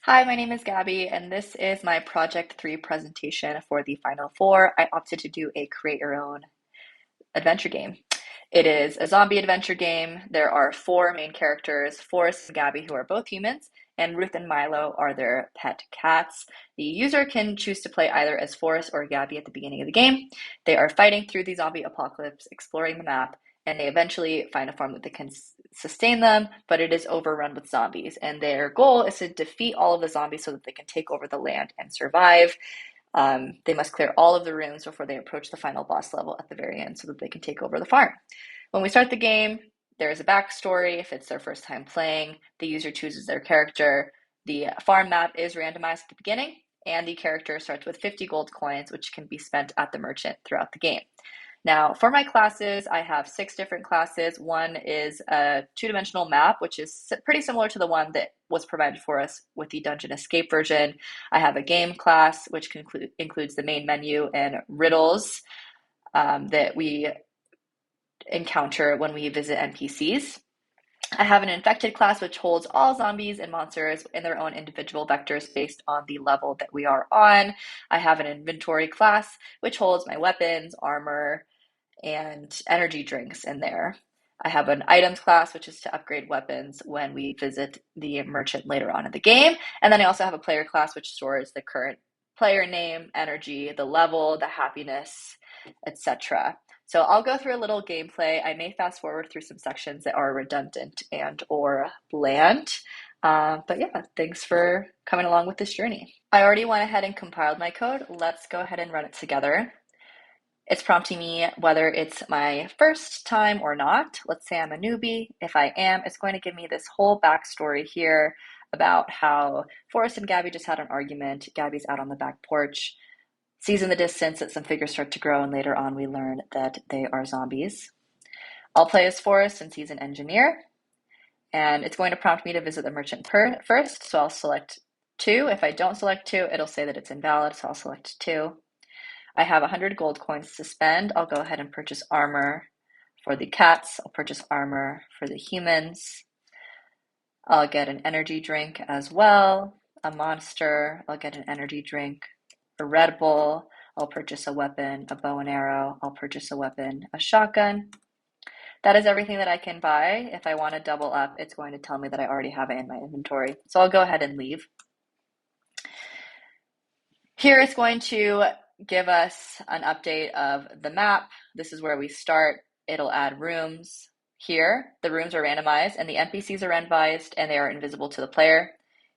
Hi, my name is Gabby, and this is my Project 3 presentation for the Final Four. I opted to do a create your own adventure game. It is a zombie adventure game. There are four main characters, Forrest and Gabby, who are both humans, and Ruth and Milo are their pet cats. The user can choose to play either as Forrest or Gabby at the beginning of the game. They are fighting through the zombie apocalypse, exploring the map, and they eventually find a form that can sustain them, but it is overrun with zombies. And their goal is to defeat all of the zombies so that they can take over the land and survive. They must clear all of the rooms before they approach the final boss level at the very end so that they can take over the farm. When we start the game, there is a backstory. If it's their first time playing, the user chooses their character. The farm map is randomized at the beginning, and the character starts with 50 gold coins, which can be spent at the merchant throughout the game. Now, for my classes, I have 6 different classes. One is a two-dimensional map, which is pretty similar to the one that was provided for us with the Dungeon Escape version. I have a game class, which includes the main menu and riddles that we encounter when we visit NPCs. I have an infected class, which holds all zombies and monsters in their own individual vectors based on the level that we are on. I have an inventory class, which holds my weapons, armor, and energy drinks in there. I have an items class, which is to upgrade weapons when we visit the merchant later on in the game. And then I also have a player class, which stores the current player name, energy, the level, the happiness, etc. So I'll go through a little gameplay. I may fast forward through some sections that are redundant and or bland. But yeah, thanks for coming along with this journey. I already went ahead and compiled my code. Let's go ahead and run it together. It's prompting me whether it's my first time or not. Let's say I'm a newbie. If I am, it's going to give me this whole backstory here about how Forrest and Gabby just had an argument. Gabby's out on the back porch, sees in the distance that some figures start to grow, and later on we learn that they are zombies. I'll play as Forrest since he's an engineer, and it's going to prompt me to visit the merchant first, so I'll select 2. If I don't select 2, it'll say that it's invalid, so I'll select 2. I have 100 gold coins to spend. I'll go ahead and purchase armor for the cats. I'll purchase armor for the humans. I'll get an energy drink as well. A monster. I'll get an energy drink. A Red Bull. I'll purchase a weapon, a bow and arrow. I'll purchase a weapon, a shotgun. That is everything that I can buy. If I want to double up, it's going to tell me that I already have it in my inventory. So I'll go ahead and leave. Here it's going to give us an update of the map. This is where we start. It'll add rooms here. The rooms are randomized and the NPCs are randomized and they are invisible to the player.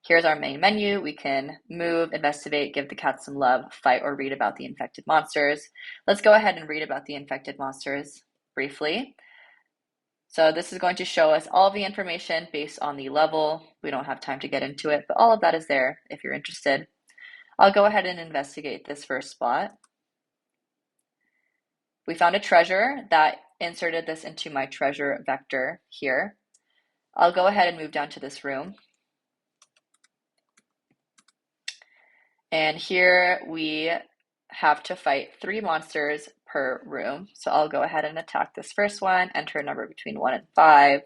Here's our main menu. We can move, investigate, give the cats some love, fight, or read about the infected monsters. Let's go ahead and read about the infected monsters briefly. So this is going to show us all of the information based on the level. We don't have time to get into it, but all of that is there if you're interested. I'll go ahead and investigate this first spot. We found a treasure that inserted this into my treasure vector here. I'll go ahead and move down to this room. And here we have to fight 3 monsters per room. So I'll go ahead and attack this first one, enter a number between 1 and 5.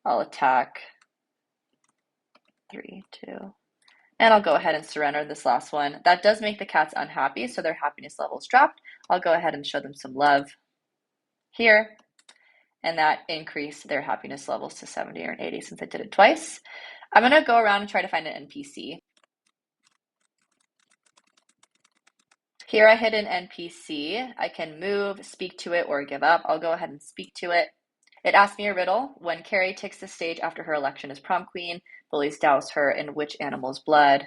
I'll attack 3, 2. And I'll go ahead and surrender this last one. That does make the cats unhappy, so their happiness levels dropped. I'll go ahead and show them some love here. And that increased their happiness levels to 70 or 80 since I did it twice. I'm going to go around and try to find an NPC. Here I hit an NPC. I can move, speak to it, or give up. I'll go ahead and speak to it. It asked me a riddle. When Carrie takes the stage after her election as prom queen, bullies douse her in which animal's blood?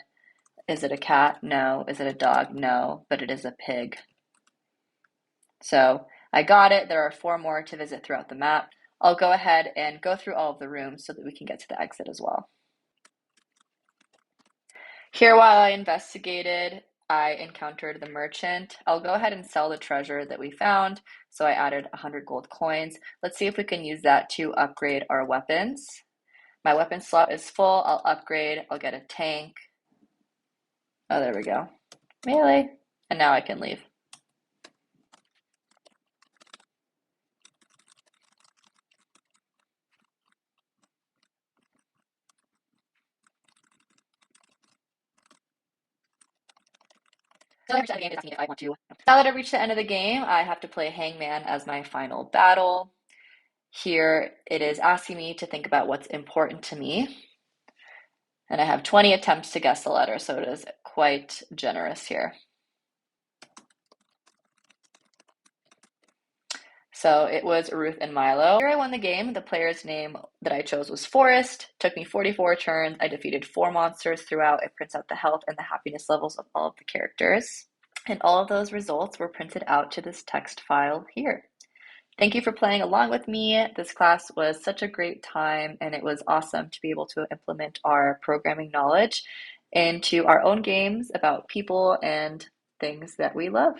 Is it a cat? No. Is it a dog? No. But it is a pig. So I got it. There are 4 more to visit throughout the map. I'll go ahead and go through all of the rooms so that we can get to the exit as well. Here, while I investigated, I encountered the merchant. I'll go ahead and sell the treasure that we found. So I added 100 gold coins. Let's see if we can use that to upgrade our weapons. My weapon slot is full. I'll upgrade. I'll get a tank. Oh, there we go. Melee. And now I can leave. Now that I reached the end of the game, I have to play Hangman as my final battle. Here it is asking me to think about what's important to me. And I have 20 attempts to guess the letter, so it is quite generous here. So it was Ruth and Milo. Here I won the game. The player's name that I chose was Forrest. Took me 44 turns. I defeated 4 monsters throughout. It prints out the health and the happiness levels of all of the characters. And all of those results were printed out to this text file here. Thank you for playing along with me. This class was such a great time, and it was awesome to be able to implement our programming knowledge into our own games about people and things that we love.